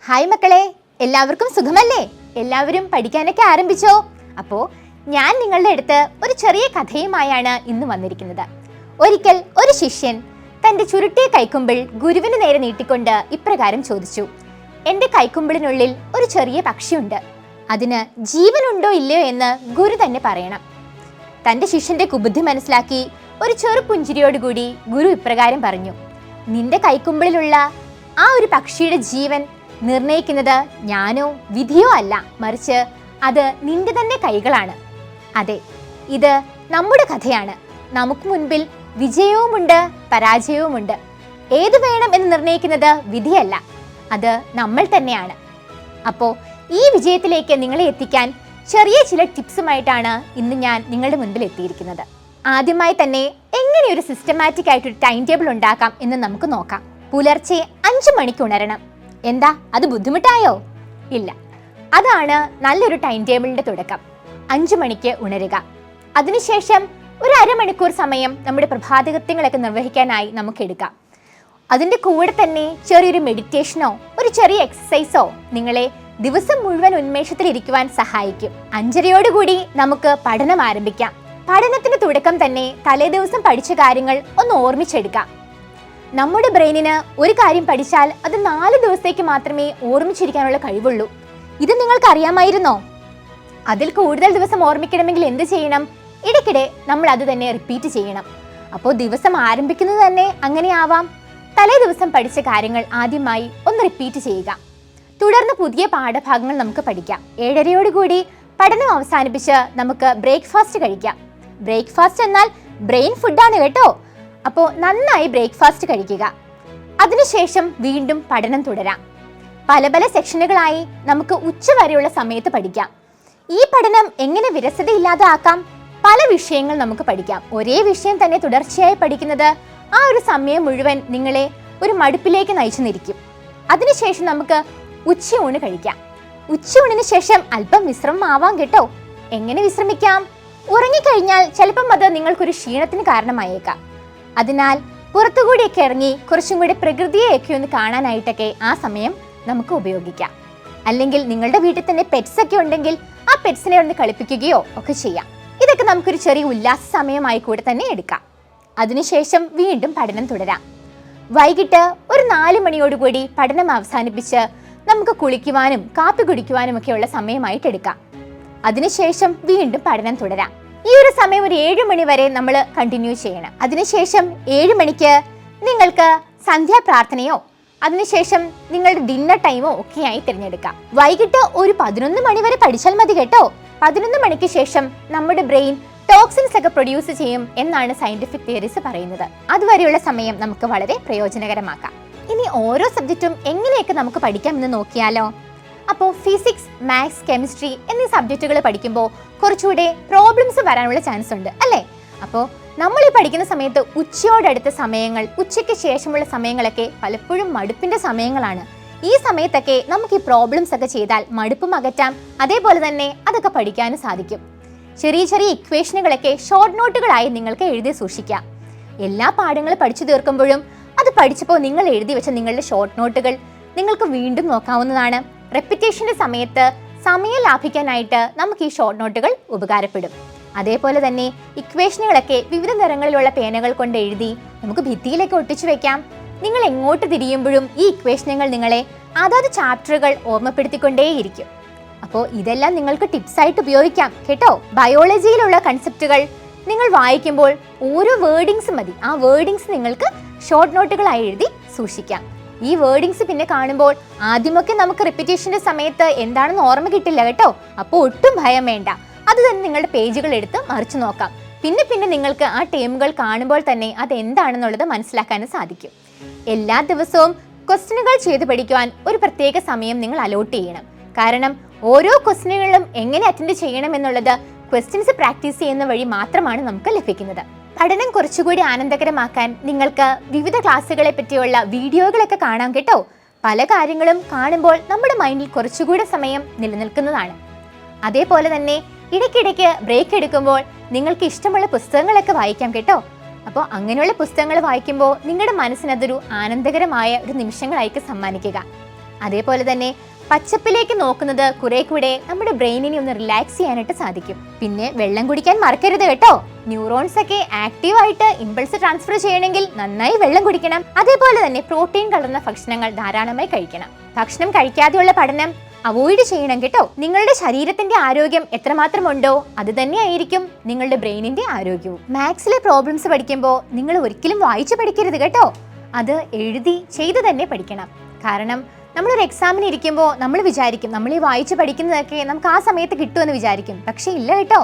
Hi മക്കളെ, എല്ലാവർക്കും സുഖമല്ലേ? എല്ലാവരും പഠിക്കാനൊക്കെ ആരംഭിച്ചോ? അപ്പോൾ ഞാൻ നിങ്ങളുടെ അടുത്ത് ഒരു ചെറിയ കഥയുമായാണ് ഇന്ന് വന്നിരിക്കുന്നത്. ഒരിക്കൽ ഒരു ശിഷ്യൻ തൻ്റെ ചുരുട്ടിയ കൈക്കുമ്പിൾ ഗുരുവിന് നേരെ നീട്ടിക്കൊണ്ട് ഇപ്രകാരം ചോദിച്ചു: എൻ്റെ കൈക്കുമ്പിളിനുള്ളിൽ ഒരു ചെറിയ പക്ഷിയുണ്ട്, അതിന് ജീവനുണ്ടോ ഇല്ലയോ എന്ന് ഗുരു തന്നെ പറയണം. തൻ്റെ ശിഷ്യന്റെ കുബുദ്ധി മനസ്സിലാക്കി ഒരു ചെറു പുഞ്ചിരിയോടുകൂടി ഗുരു ഇപ്രകാരം പറഞ്ഞു: നിന്റെ കൈക്കുമ്പിളിലുള്ള ആ ഒരു പക്ഷിയുടെ ജീവൻ നിർണയിക്കുന്നത് ഞാനോ വിധിയോ അല്ല, മറിച്ച് അത് നിന്റെ തന്നെ കൈകളാണ്. അതെ, ഇത് നമ്മുടെ കഥയാണ്. നമുക്ക് മുൻപിൽ വിജയവുമുണ്ട്, പരാജയവുമുണ്ട്. ഏത് വേണം എന്ന് നിർണയിക്കുന്നത് വിധിയല്ല, അത് നമ്മൾ തന്നെയാണ്. അപ്പോൾ ഈ വിജയത്തിലേക്ക് നിങ്ങളെ എത്തിക്കാൻ ചെറിയ ചില ടിപ്സുമായിട്ടാണ് ഇന്ന് ഞാൻ നിങ്ങളുടെ മുൻപിൽ എത്തിയിരിക്കുന്നത്. ആദ്യമായി തന്നെ എങ്ങനെ ഒരു സിസ്റ്റമാറ്റിക് ആയിട്ടൊരു ടൈം ടേബിൾ ഉണ്ടാക്കാം എന്ന് നമുക്ക് നോക്കാം. പുലർച്ചെ 5 മണിക്ക് ഉണരണം. എന്താ, അത് ബുദ്ധിമുട്ടായോ? ഇല്ല, അതാണ് നല്ലൊരു ടൈം ടേബിളിന്റെ തുടക്കം. 5 മണിക്ക് ഉണരുക. അതിനുശേഷം ഒരു അരമണിക്കൂർ സമയം നമ്മുടെ പ്രഭാതകൃത്യങ്ങളൊക്കെ നിർവഹിക്കാനായി നമുക്ക് എടുക്കാം. അതിൻ്റെ കൂടെ തന്നെ ചെറിയൊരു മെഡിറ്റേഷനോ ഒരു ചെറിയ എക്സസൈസോ നിങ്ങളെ ദിവസം മുഴുവൻ ഉന്മേഷത്തിലിരിക്കുവാൻ സഹായിക്കും. 5:30 നമുക്ക് പഠനം ആരംഭിക്കാം. പഠനത്തിന്റെ തുടക്കം തന്നെ തലേ ദിവസം പഠിച്ച കാര്യങ്ങൾ ഒന്ന് ഓർമ്മിച്ചെടുക്കാം. നമ്മുടെ ബ്രെയിനിന് ഒരു കാര്യം പഠിച്ചാൽ അത് 4 ദിവസത്തേക്ക് മാത്രമേ ഓർമ്മിച്ചിരിക്കാനുള്ള കഴിവുള്ളൂ. ഇത് നിങ്ങൾക്ക് അറിയാമായിരുന്നോ? അതിൽ കൂടുതൽ ദിവസം ഓർമ്മിക്കണമെങ്കിൽ എന്ത് ചെയ്യണം? ഇടയ്ക്കിടെ നമ്മൾ അത് തന്നെ റിപ്പീറ്റ് ചെയ്യണം. അപ്പോൾ ദിവസം ആരംഭിക്കുന്നത് തന്നെ അങ്ങനെയാവാം. തലേ ദിവസം പഠിച്ച കാര്യങ്ങൾ ആദ്യമായി ഒന്ന് റിപ്പീറ്റ് ചെയ്യുക. തുടർന്ന് പുതിയ പാഠഭാഗങ്ങൾ നമുക്ക് പഠിക്കാം. 7:30 പഠനം അവസാനിപ്പിച്ച് നമുക്ക് ബ്രേക്ക്ഫാസ്റ്റ് കഴിക്കാം. ബ്രേക്ക്ഫാസ്റ്റ് എന്നാൽ ബ്രെയിൻ ഫുഡാണ് കേട്ടോ. അപ്പോൾ നന്നായി ബ്രേക്ക്ഫാസ്റ്റ് കഴിക്കുക. അതിനുശേഷം വീണ്ടും പഠനം തുടരാം. പല പല സെക്ഷനുകളായി നമുക്ക് ഉച്ചവരെയുള്ള സമയത്ത് പഠിക്കാം. ഈ പഠനം എങ്ങനെ വിരസതയില്ലാതെ ആക്കാം? പല വിഷയങ്ങൾ നമുക്ക് പഠിക്കാം. ഒരേ വിഷയം തന്നെ തുടർച്ചയായി പഠിക്കുന്നത് ആ ഒരു സമയം മുഴുവൻ നിങ്ങളെ ഒരു മടുപ്പിലേക്ക് നയിച്ചു. അതിനുശേഷം നമുക്ക് ഉച്ചയൂണ് കഴിക്കാം. ഉച്ചയൂണിന് ശേഷം അല്പം വിശ്രമം ആവാം കേട്ടോ. എങ്ങനെ വിശ്രമിക്കാം? ഉറങ്ങിക്കഴിഞ്ഞാൽ ചിലപ്പം അത് നിങ്ങൾക്കൊരു ക്ഷീണത്തിന് കാരണമായേക്കാം. അതിനാൽ പുറത്തുകൂടിയൊക്കെ ഇറങ്ങി കുറച്ചും കൂടി പ്രകൃതിയെയൊക്കെ ഒന്ന് കാണാനായിട്ടൊക്കെ ആ സമയം നമുക്ക് ഉപയോഗിക്കാം. അല്ലെങ്കിൽ നിങ്ങളുടെ വീട്ടിൽ തന്നെ പെറ്റ്സ് ഒക്കെ ഉണ്ടെങ്കിൽ ആ പെറ്റ്സിനെ ഒന്ന് കളിപ്പിക്കുകയോ ഒക്കെ ചെയ്യാം. ഇതൊക്കെ നമുക്കൊരു ചെറിയ ഉല്ലാസ സമയമായി കൂടെ തന്നെ എടുക്കാം. അതിനുശേഷം വീണ്ടും പഠനം തുടരാം. വൈകിട്ട് ഒരു 4 മണിയോടുകൂടി പഠനം അവസാനിപ്പിച്ച് നമുക്ക് കുളിക്കുവാനും കാപ്പി കുടിക്കുവാനും ഒക്കെയുള്ള സമയമായിട്ട് എടുക്കാം. അതിനുശേഷം വീണ്ടും പഠനം തുടരാം. ഈ ഒരു സമയം ഒരു 7 മണി വരെ നമ്മൾ കണ്ടിന്യൂ ചെയ്യണം. അതിനുശേഷം 7 മണിക്ക് നിങ്ങൾക്ക് സന്ധ്യാപ്രാർത്ഥനയോ അതിനുശേഷം നിങ്ങളുടെ ഡിന്നർ ടൈമോ ഒക്കെയായി തിരഞ്ഞെടുക്കാം. വൈകിട്ട് ഒരു 11 മണി വരെ പഠിച്ചാൽ മതി കേട്ടോ. 11 മണിക്ക് ശേഷം നമ്മുടെ ബ്രെയിൻ ടോക്സിൻസ് ഒക്കെ പ്രൊഡ്യൂസ് ചെയ്യും എന്നാണ് സയന്റിഫിക് തിയറീസ് പറയുന്നത്. അതുവരെയുള്ള സമയം നമുക്ക് വളരെ പ്രയോജനകരമാക്കാം. ഇനി ഓരോ സബ്ജക്റ്റും എങ്ങനെയൊക്കെ നമുക്ക് പഠിക്കാം എന്ന് നോക്കിയാലോ? അപ്പോൾ ഫിസിക്സ്, മാത്സ്, കെമിസ്ട്രി എന്നീ സബ്ജക്റ്റുകൾ പഠിക്കുമ്പോൾ കുറച്ചുകൂടെ പ്രോബ്ലംസ് വരാനുള്ള ചാൻസ് ഉണ്ട് അല്ലേ? അപ്പോൾ നമ്മൾ ഈ പഠിക്കുന്ന സമയത്ത് ഉച്ചയോടടുത്ത സമയങ്ങൾ, ഉച്ചയ്ക്ക് ശേഷമുള്ള സമയങ്ങളൊക്കെ പലപ്പോഴും മടുപ്പിന്റെ സമയങ്ങളാണ്. ഈ സമയത്തൊക്കെ നമുക്ക് ഈ പ്രോബ്ലംസ് ഒക്കെ ചെയ്താൽ മടുപ്പും അകറ്റാം. അതേപോലെ തന്നെ അതൊക്കെ പഠിക്കാനും സാധിക്കും. ചെറിയ ചെറിയ ഇക്വേഷനുകളൊക്കെ ഷോർട്ട് നോട്ടുകളായി നിങ്ങൾക്ക് എഴുതി സൂക്ഷിക്കാം. എല്ലാ പാഠങ്ങളും പഠിച്ചു തീർക്കുമ്പോഴും അത് പഠിച്ചപ്പോൾ നിങ്ങൾ എഴുതി വെച്ച നിങ്ങളുടെ ഷോർട്ട് നോട്ടുകൾ നിങ്ങൾക്ക് വീണ്ടും നോക്കാവുന്നതാണ്. റെപ്പിറ്റേഷന്റെ സമയത്ത് സമയം ലാഭിക്കാനായിട്ട് നമുക്ക് ഈ ഷോർട്ട് നോട്ടുകൾ ഉപകാരപ്പെടും. അതേപോലെ തന്നെ ഇക്വേഷനുകളൊക്കെ വിവിധ നിറങ്ങളിലുള്ള പേനകൾ കൊണ്ട് എഴുതി നമുക്ക് ഭിത്തിയിലൊക്കെ ഒട്ടിച്ചു വെക്കാം. നിങ്ങൾ എങ്ങോട്ട് തിരിയുമ്പോഴും ഈ ഇക്വേഷനുകൾ നിങ്ങളെ അതാത് ചാപ്റ്ററുകൾ ഓർമ്മപ്പെടുത്തിക്കൊണ്ടേയിരിക്കും. അപ്പോൾ ഇതെല്ലാം നിങ്ങൾക്ക് ടിപ്സ് ആയിട്ട് ഉപയോഗിക്കാം കേട്ടോ. ബയോളജിയിലുള്ള കൺസെപ്റ്റുകൾ നിങ്ങൾ വായിക്കുമ്പോൾ ഓരോ വേർഡിങ്സ് മതി. ആ വേർഡിങ്സ് നിങ്ങൾക്ക് ഷോർട്ട് നോട്ടുകളായി എഴുതി സൂക്ഷിക്കാം. ഈ വേർഡിങ്സ് പിന്നെ കാണുമ്പോൾ ആദ്യമൊക്കെ നമുക്ക് റിപ്പീറ്റേഷന്റെ സമയത്ത് എന്താണെന്ന് ഓർമ്മ കിട്ടില്ല കേട്ടോ. അപ്പോൾ ഒട്ടും ഭയം വേണ്ട. അത് തന്നെ നിങ്ങളുടെ പേജുകൾ എടുത്ത് മറിച്ചു നോക്കാം. പിന്നെ പിന്നെ നിങ്ങൾക്ക് ആ ടേമുകൾ കാണുമ്പോൾ തന്നെ അത് എന്താണെന്നുള്ളത് മനസ്സിലാക്കാനും സാധിക്കും. എല്ലാ ദിവസവും ക്വസ്റ്റ്യനുകൾ ചെയ്ത് പഠിക്കുവാൻ ഒരു പ്രത്യേക സമയം നിങ്ങൾ അലോട്ട് ചെയ്യണം. കാരണം ഓരോ ക്വസ്റ്റ്യനുകളും എങ്ങനെ അറ്റൻഡ് ചെയ്യണം എന്നുള്ളത് ക്വസ്റ്റ്യൻസ് പ്രാക്ടീസ് ചെയ്യുന്ന വഴി മാത്രമാണ് നമുക്ക് ലഭിക്കുന്നത്. പഠനം കുറച്ചുകൂടി ആനന്ദകരമാക്കാൻ നിങ്ങൾക്ക് വിവിധ ക്ലാസ്സുകളെ പറ്റിയുള്ള വീഡിയോകളൊക്കെ കാണാം കേട്ടോ. പല കാര്യങ്ങളും കാണുമ്പോൾ നമ്മുടെ മൈൻഡിൽ കുറച്ചുകൂടി സമയം നിലനിൽക്കുന്നതാണ്. അതേപോലെ തന്നെ ഇടയ്ക്കിടയ്ക്ക് ബ്രേക്ക് എടുക്കുമ്പോൾ നിങ്ങൾക്ക് ഇഷ്ടമുള്ള പുസ്തകങ്ങളൊക്കെ വായിക്കാം കേട്ടോ. അപ്പോൾ അങ്ങനെയുള്ള പുസ്തകങ്ങൾ വായിക്കുമ്പോൾ നിങ്ങളുടെ മനസ്സിനതൊരു ആനന്ദകരമായ ഒരു നിമിഷങ്ങളായിരിക്കും സമ്മാനിക്കുക. അതേപോലെ തന്നെ പച്ചപ്പിലേക്ക് നോക്കുന്നത് കുറെ കൂടെ നമ്മുടെ ബ്രെയിനിനെ ഒന്ന് റിലാക്സ് ചെയ്യാനായിട്ട് സാധിക്കും. പിന്നെ വെള്ളം കുടിക്കാൻ മറക്കരുത് കേട്ടോ. ന്യൂറോൺസ് ഒക്കെ ആക്റ്റീവായിട്ട് ഇമ്പൾസ് ട്രാൻസ്ഫർ ചെയ്യണമെങ്കിൽ നന്നായി വെള്ളം കുടിക്കണം. അതേപോലെ തന്നെ പ്രോട്ടീൻ കലർന്ന ഭക്ഷണങ്ങൾ ധാരാളമായി കഴിക്കണം. ഭക്ഷണം കഴിക്കാതെയുള്ള പഠനം അവോയ്ഡ് ചെയ്യണം കേട്ടോ. നിങ്ങളുടെ ശരീരത്തിന്റെ ആരോഗ്യം എത്രമാത്രം ഉണ്ടോ അത് തന്നെയായിരിക്കും നിങ്ങളുടെ ബ്രെയിനിന്റെ ആരോഗ്യവും. മാത്സിലെ പ്രോബ്ലംസ് പഠിക്കുമ്പോൾ നിങ്ങൾ ഒരിക്കലും വായിച്ചു പഠിക്കരുത് കേട്ടോ. അത് എഴുതി ചെയ്ത് തന്നെ പഠിക്കണം. കാരണം നമ്മളൊരു എക്സാമിന് ഇരിക്കുമ്പോൾ നമ്മൾ വിചാരിക്കും നമ്മൾ ഈ വായിച്ച് പഠിക്കുന്നതൊക്കെ നമുക്ക് ആ സമയത്ത് കിട്ടുമെന്ന് വിചാരിക്കും. പക്ഷേ ഇല്ല കേട്ടോ.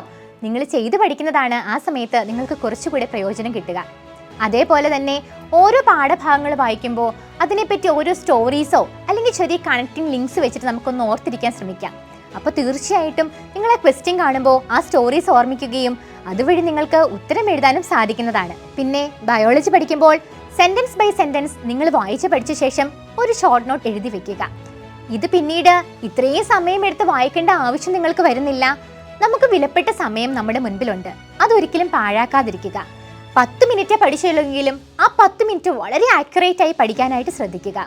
നിങ്ങൾ ചെയ്ത് പഠിക്കുന്നതാണ് ആ സമയത്ത് നിങ്ങൾക്ക് കുറച്ചുകൂടെ പ്രയോജനം കിട്ടുക. അതേപോലെ തന്നെ ഓരോ പാഠഭാഗങ്ങൾ വായിക്കുമ്പോൾ അതിനെപ്പറ്റി ഓരോ സ്റ്റോറീസോ അല്ലെങ്കിൽ ചെറിയ കണക്റ്റിംഗ് ലിങ്ക്സ് വെച്ചിട്ട് നമുക്കൊന്ന് ഓർത്തിരിക്കാൻ ശ്രമിക്കാം. അപ്പോൾ തീർച്ചയായിട്ടും നിങ്ങൾ ആ ക്വസ്റ്റ്യൻ കാണുമ്പോൾ ആ സ്റ്റോറീസ് ഓർമ്മിക്കുകയും അതുവഴി നിങ്ങൾക്ക് ഉത്തരം എഴുതാനും സാധിക്കുന്നതാണ്. പിന്നെ ബയോളജി പഠിക്കുമ്പോൾ സെന്റൻസ് ബൈ സെന്റൻസ് നിങ്ങൾ വായിച്ച് പഠിച്ച ശേഷം ഒരു ഷോർട്ട് നോട്ട് എഴുതി വെക്കുക. ഇത് പിന്നീട് ഇത്രയും സമയം എടുത്ത് വായിക്കേണ്ട ആവശ്യം നിങ്ങൾക്ക് വരുന്നില്ല. നമുക്ക് വിലപ്പെട്ട സമയം നമ്മുടെ മുൻപിലുണ്ട്. അതൊരിക്കലും പാഴാക്കാതിരിക്കുക. 10 മിനിറ്റ് പഠിച്ചില്ലെങ്കിലും ആ 10 മിനിറ്റ് വളരെ ആക്യുറേറ്റ് ആയി പഠിക്കാനായിട്ട് ശ്രദ്ധിക്കുക.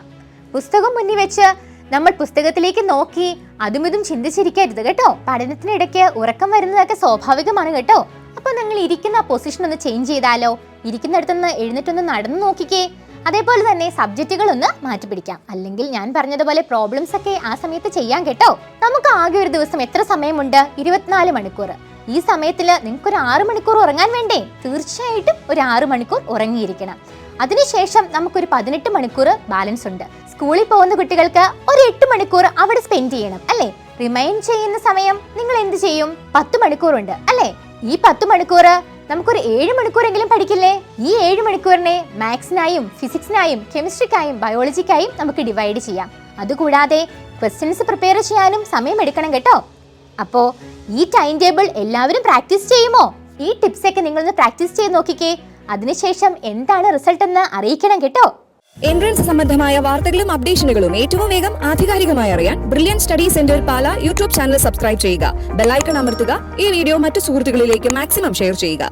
പുസ്തകം മുന്നിൽ വെച്ച് നമ്മൾ പുസ്തകത്തിലേക്ക് നോക്കി അതും ഇതും ചിന്തിച്ചിരിക്കരുത് കേട്ടോ. പഠനത്തിനിടയ്ക്ക് ഉറക്കം വരുന്നതൊക്കെ സ്വാഭാവികമാണ് കേട്ടോ. അപ്പോൾ നിങ്ങൾ ഇരിക്കുന്ന പൊസിഷൻ ഒന്ന് ചേഞ്ച് ചെയ്താലോ, ഇരിക്കുന്നിടത്തുനിന്ന് എഴുന്നേറ്റൊന്ന് നടന്നു നോക്കിക്കേ. അതേപോലെ തന്നെ സബ്ജക്റ്റുകളൊന്ന് മാറ്റിപ്പിടിക്കാം. അല്ലെങ്കിൽ ഞാൻ പറഞ്ഞതുപോലെ പ്രോബ്ലംസ് ഒക്കെ ആ സമയത്ത് ചെയ്യാൻ കേട്ടോ. നമുക്ക് ആകെ ഒരു ദിവസം എത്ര സമയമുണ്ട്? 24 മണിക്കൂർ. ഈ സമയത്തിൽ നിങ്ങൾക്കൊരു 6 മണിക്കൂർ ഉറങ്ങാൻ വേണ്ടേ? തീർച്ചയായിട്ടും ഒരു 6 മണിക്കൂർ ഉറങ്ങിയിരിക്കണം. അതിനുശേഷം നമുക്കൊരു 18 മണിക്കൂർ ബാലൻസ് ഉണ്ട്. സ്കൂളിൽ പോകുന്ന കുട്ടികൾക്ക് ഒരു 8 മണിക്കൂർ അവിടെ സ്പെൻഡ് ചെയ്യണം അല്ലേ? റിമൈൻ ചെയ്യുന്ന സമയം നിങ്ങൾ എന്ത് ചെയ്യും? 10 മണിക്കൂറുണ്ട് അല്ലേ? ഈ 10 മണിക്കൂർ നമുക്കൊരു 7 മണിക്കൂറെങ്കിലും പഠിക്കില്ലേ? ഈ 7 മണിക്കൂറിനെ മാത്സിനായും ഫിസിക്സിനായും കെമിസ്ട്രിക്കായും ബയോളജിക്കായും നമുക്ക് ഡിവൈഡ് ചെയ്യാം. അതുകൂടാതെ ക്വസ്റ്റ്യൻസ് പ്രിപ്പയർ ചെയ്യാനും സമയം എടുക്കണം കേട്ടോ. അപ്പോൾ ഈ ടൈം ടേബിൾ എല്ലാവരും പ്രാക്ടീസ് ചെയ്യുമോ? ഈ ടിപ്സ് ഒക്കെ നിങ്ങളൊന്ന് പ്രാക്ടീസ് ചെയ്ത് നോക്കിക്കേ. അതിനുശേഷം എന്താണ് റിസൾട്ട് എന്ന് അറിയിക്കണം കേട്ടോ. എൻട്രൻസ് സംബന്ധമായ വാർത്തകളും അപ്ഡേഷനുകളും ഏറ്റവും വേഗം ആധികാരികമായി അറിയാൻ ബ്രില്യൻറ്റ് സ്റ്റഡി സെന്റർ പാല യൂട്യൂബ് ചാനൽ സബ്സ്ക്രൈബ് ചെയ്യുക. ബെൽ ഐക്കൺ അമർത്തുക. ഈ വീഡിയോ മറ്റു സുഹൃത്തുക്കളിലേക്ക് മാക്സിമം ഷെയർ ചെയ്യുക.